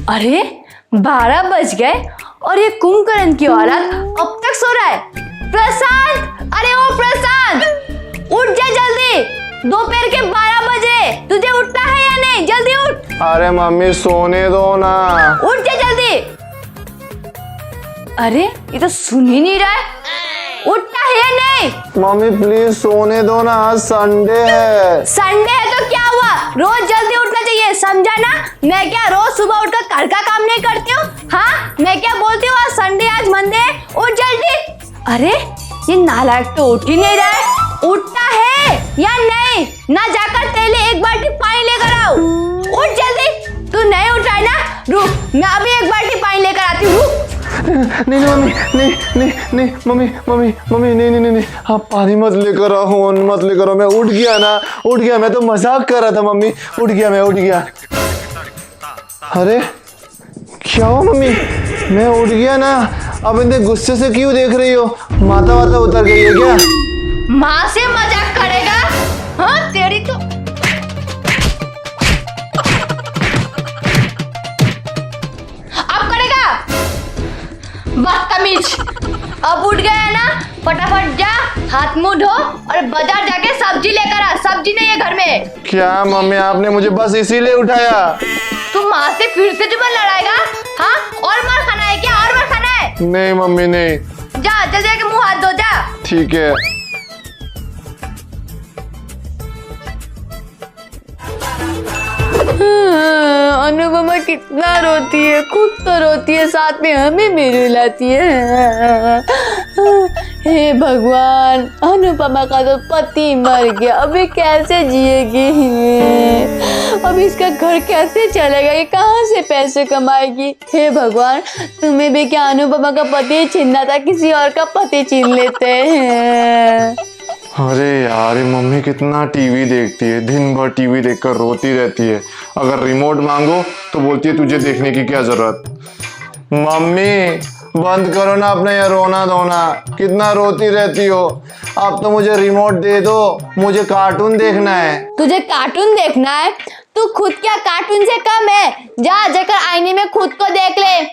अरे 12 बज गए और ये कुंभकर्ण की औरत अब तक सो रहा है। प्रशांत, अरे ओ प्रशांत, उठ जा जल्दी, दोपहर के 12 बजे, तुझे उठना है या नहीं? जल्दी उठ। अरे मम्मी सोने दो ना। उठ जा जल्दी। अरे ये तो सुन ही नहीं रहा है, उठना है या नहीं? मम्मी प्लीज सोने दो ना, आज संडे है। संडे है तो क्या हुआ, रोज जल्दी उठना चाहिए, समझा ना? मैं क्या रोज सुबह उठकर घर का काम नहीं करती हूँ? हाँ, मैं क्या बोलती हूँ, आज संडे, आज मंडे है, उठ जल्दी। अरे ये नालायक तो उठ ही नहीं रहा है, उठना है या नहीं? ना जाकर पहले एक बाल्टी पानी लेकर आओ, उठ जल्दी। तू नहीं उठ रहा है ना, रुक, मैं अभी एक बाल्टी पानी लेकर आती हूँ, रुक। नहीं मम्मी, नहीं मम्मी, नहीं आप पानी मत लेकर आओ, मत लेकर आओ। मैं उठ गया, मैं तो मजाक कर रहा था मम्मी। उठ गया। अरे क्या हुआ मम्मी? मैं उठ गया ना, अब इतने गुस्से से क्यों देख रही हो? माता वाता उतर गई है क्या? माँ से मजाक करेगा? हाँ तेरी तो। अब करेगा? बदतमीज। अब उठ गया है ना, फटाफट जा, हाथ मुंह धो और बाजार जाके सब्जी लेकर आ। सब्जी नहीं है घर में। क्या मम्मी, आपने मुझे बस इसीलिए उठाया? तू माँ से फिर से जुबान लड़ाएगा? हाँ, और मार खाना है क्या? और मार खाना है? नहीं मम्मी नहीं। जा जल्दी जाके मुंह हाथ धो जा। ठीक है। अनुपमा कितना रोती है, खुद तो रोती है, साथ में हमें भी रुलाती है। हे भगवान, अनुपमा का तो पति मर गया, अभी कैसे जिएगी? अब इसका घर कैसे चलेगा? ये कहाँ से पैसे कमाएगी? हे भगवान, तुम्हें भी क्या अनुपमा का पति छीनना था, किसी और का पति छीन लेते हैं। अरे यार, ये मम्मी कितना टीवी देखती है, दिन भर टीवी देखकर रोती रहती है। अगर रिमोट मांगो तो बोलती है तुझे देखने की क्या जरूरत। मम्मी बंद करो ना अपना ये रोना धोना, कितना रोती रहती हो। अब तो मुझे रिमोट दे दो, मुझे कार्टून देखना है। तुझे कार्टून देखना है? तू खुद क्या कार्टून से कम है? जा जाकर आईने में खुद को देख ले,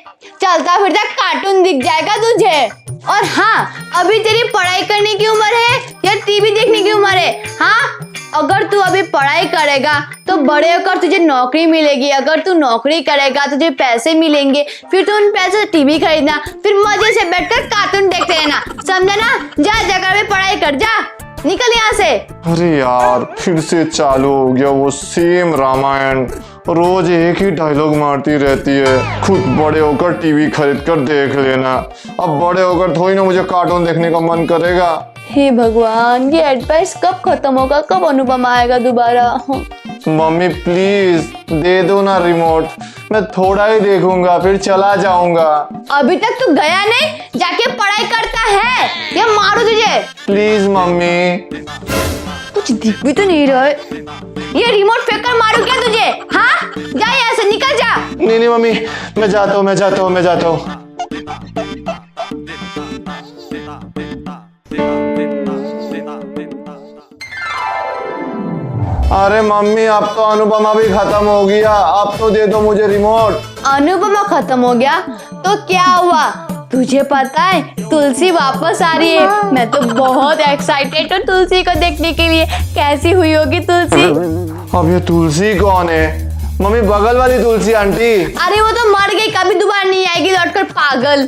चलता फिरता कार्टून दिख जाएगा तुझे। और हाँ, अभी तेरी पढ़ाई करने की उम्र है या टीवी देखने की उम्र है? हाँ, अगर तू अभी पढ़ाई करेगा तो बड़े होकर तुझे नौकरी मिलेगी, अगर तू नौकरी करेगा तुझे पैसे मिलेंगे, फिर तू उन पैसे से टीवी खरीदना, फिर मजे से बैठकर कार्टून देखते रहना, समझा ना? जा जाकर भी पढ़ाई कर, जा निकल यहाँ से। अरे यार, फिर से चालू हो गया वो सेम रामायण, रोज एक ही डायलॉग मारती रहती है। खुद बड़े होकर टीवी खरीद कर देख लेना, अब बड़े होकर थोड़ी ना मुझे कार्टून देखने का मन करेगा। हे भगवान, ये एडवाइस कब खत्म होगा, कब अनुपमा आएगा दोबारा? मम्मी प्लीज दे दो ना रिमोट, मैं थोड़ा ही देखूंगा फिर चला जाऊंगा। अभी तक तू गया नहीं, जाके पढ़ाई करता है या मारू तुझे? Please mummy. कुछ दिख भी तो नहीं रहा है, ये रिमोट फेंक कर मारू क्या तुझे? हाँ, जा यहाँ से, निकल जा। नहीं मम्मी, मैं जाता हूँ। अरे मम्मी, अब तो अनुपमा भी खत्म हो गया, अब तो दे दो मुझे रिमोट। अनुपमा खत्म हो गया तो क्या हुआ? तुझे पता है तुलसी वापस आ रही है, मैं तो बहुत एक्साइटेड हूँ तुलसी को देखने के लिए। कैसी हुई होगी तुलसी? अब ये तुलसी कौन है? मम्मी बगल वाली तुलसी आंटी। अरे वो तो मर गई, कभी दोबारा नहीं आएगी लौटकर, पागल।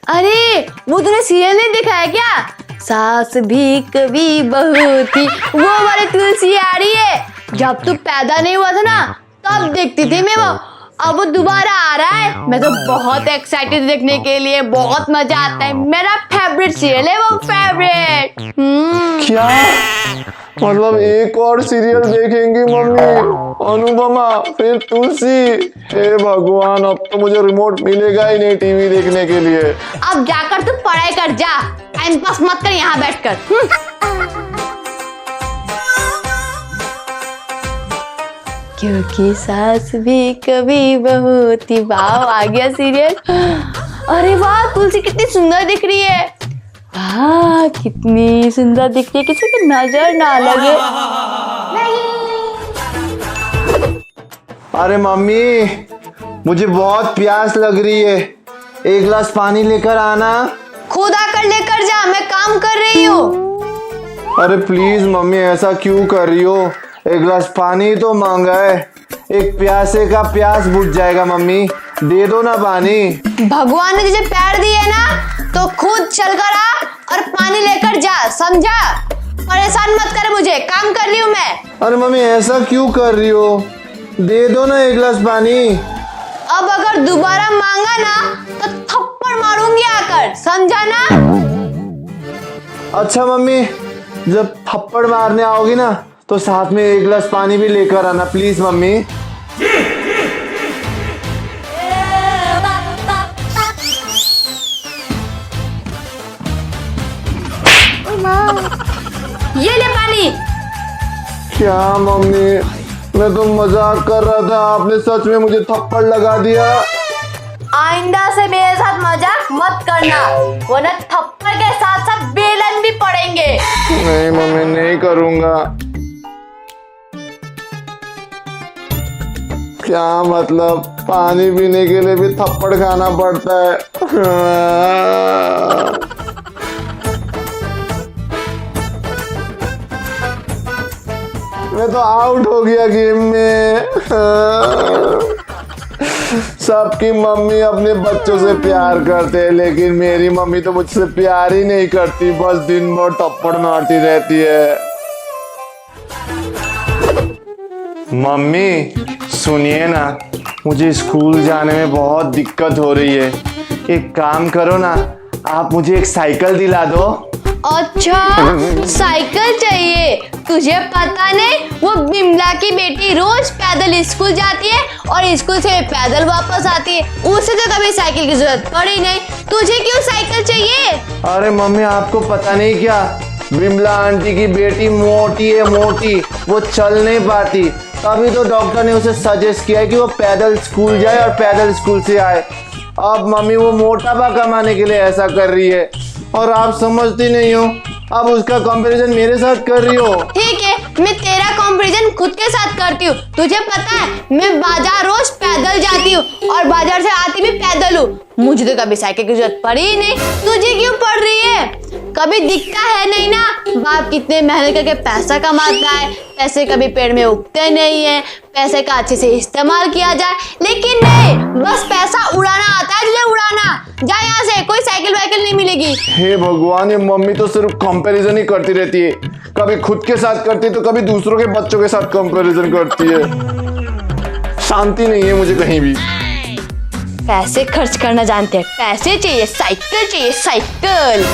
अरे वो तूने सीरियल नहीं देखा है क्या, सास भी कभी बहू थी? वो वाली तुलसी आ रही है, जब तू पैदा नहीं हुआ था ना तब देखती थी मैं वो, अब वो दोबारा आ रहा है। मैं तो बहुत एक्साइटेड देखने के लिए, बहुत मजा आता है, मेरा फेवरेट सीरियल है वो, फेवरेट। क्या मतलब एक और सीरियल देखेंगी मम्मी? अनुपमा फिर तुलसी? हे भगवान, अब तो मुझे रिमोट मिलेगा ही नहीं टीवी देखने के लिए। अब जाकर तू पढ़ाई कर, जा, टाइम पास मत कर यहाँ बैठकर। क्योंकि सास भी कभी बहू थी। वाह, आ गया सीरियल। अरे वाह, तुलसी कितनी सुंदर दिख रही है। वाह, कितनी सुंदर दिख रही है, किसी की नजर ना लगे। अरे मम्मी, मुझे बहुत प्यास लग रही है, एक गिलास पानी लेकर आना। खुद आकर लेकर जा, मैं काम कर रही हूँ। अरे प्लीज मम्मी, ऐसा क्यों कर रही हो? एक गिलास पानी तो मांगा है, एक प्यासे का प्यास बुझ जाएगा। मम्मी दे दो ना पानी। भगवान ने तुझे पैर दिए ना, तो खुद चल कर आ और पानी लेकर जा, समझा? परेशान मत कर मुझे, काम कर रही हूँ मैं। अरे मम्मी ऐसा क्यों कर रही हो? दे दो ना एक गिलास पानी। अब अगर दोबारा मांगा ना तो थप्पड़ मारूंगी आकर, समझा ना? अच्छा मम्मी, जब थप्पड़ मारने आओगी ना तो साथ में एक गिलास पानी भी लेकर आना प्लीज मम्मी। ये ले पानी। क्या मम्मी, मैं तो मजाक कर रहा था, आपने सच में मुझे थप्पड़ लगा दिया। आइंदा से मेरे साथ मजाक मत करना, वरना थप्पड़ के साथ साथ बेलन भी पड़ेंगे। नहीं मम्मी, नहीं करूंगा। क्या मतलब, पानी पीने के लिए भी थप्पड़ खाना पड़ता है? मैं तो आउट हो गया गेम में। सबकी मम्मी अपने बच्चों से प्यार करते हैं, लेकिन मेरी मम्मी तो मुझसे प्यार ही नहीं करती, बस दिन भर थप्पड़ मारती रहती है। मम्मी सुनिए ना, मुझे स्कूल जाने में बहुत दिक्कत हो रही है। एक काम करो ना, आप मुझे एक साइकिल दिला दो। अच्छा, साइकिल चाहिए? तुझे पता नहीं, वो बिमला की बेटी रोज पैदल स्कूल जाती है और स्कूल से पैदल वापस आती है, उसे तो कभी साइकिल की जरूरत पड़ी नहीं। तुझे क्यों साइकिल चाहिए? अरे मम्मी, आपको पता नहीं क्या, बिमला आंटी की बेटी मोटी है, मोटी, वो चल नहीं पाती, तभी तो डॉक्टर ने उसे सजेस्ट किया है कि वो पैदल स्कूल जाए और पैदल स्कूल से आए। अब मम्मी वो मोटापा कमाने के लिए ऐसा कर रही है और आप समझती नहीं हो, अब उसका कंपैरिजन मेरे साथ कर रही हो। ठीक है, मैं तेरा कंपैरिजन खुद के साथ करती हूँ। तुझे पता है, मैं बाजार रोज पैदल जाती हूँ और बाजार से आती भी पैदल हूँ, मुझे तो कभी साइकिल की जरूरत पड़ी ही नहीं। तुझे क्यों पड़ रही है? कभी दिखता है नहीं ना बाप कितने मेहनत करके पैसा कमाता है, पैसे कभी पेड़ में उगते नहीं है, पैसे का अच्छे से इस्तेमाल किया जाए, लेकिन नहीं, बस पैसा उड़ाना आता है तुझे, उड़ाना। जा यहाँ से, कोई साइकिल वाइकिल नहीं मिलेगी। हे भगवान, ये मम्मी तो सिर्फ कंपैरिजन ही करती रहती है, कभी खुद के साथ करती है तो कभी दूसरों के बच्चों के साथ कंपैरिजन करती है। शांति नहीं है मुझे कहीं भी। पैसे खर्च करना जानते हैं, पैसे चाहिए, साइकिल चाहिए, साइकिल।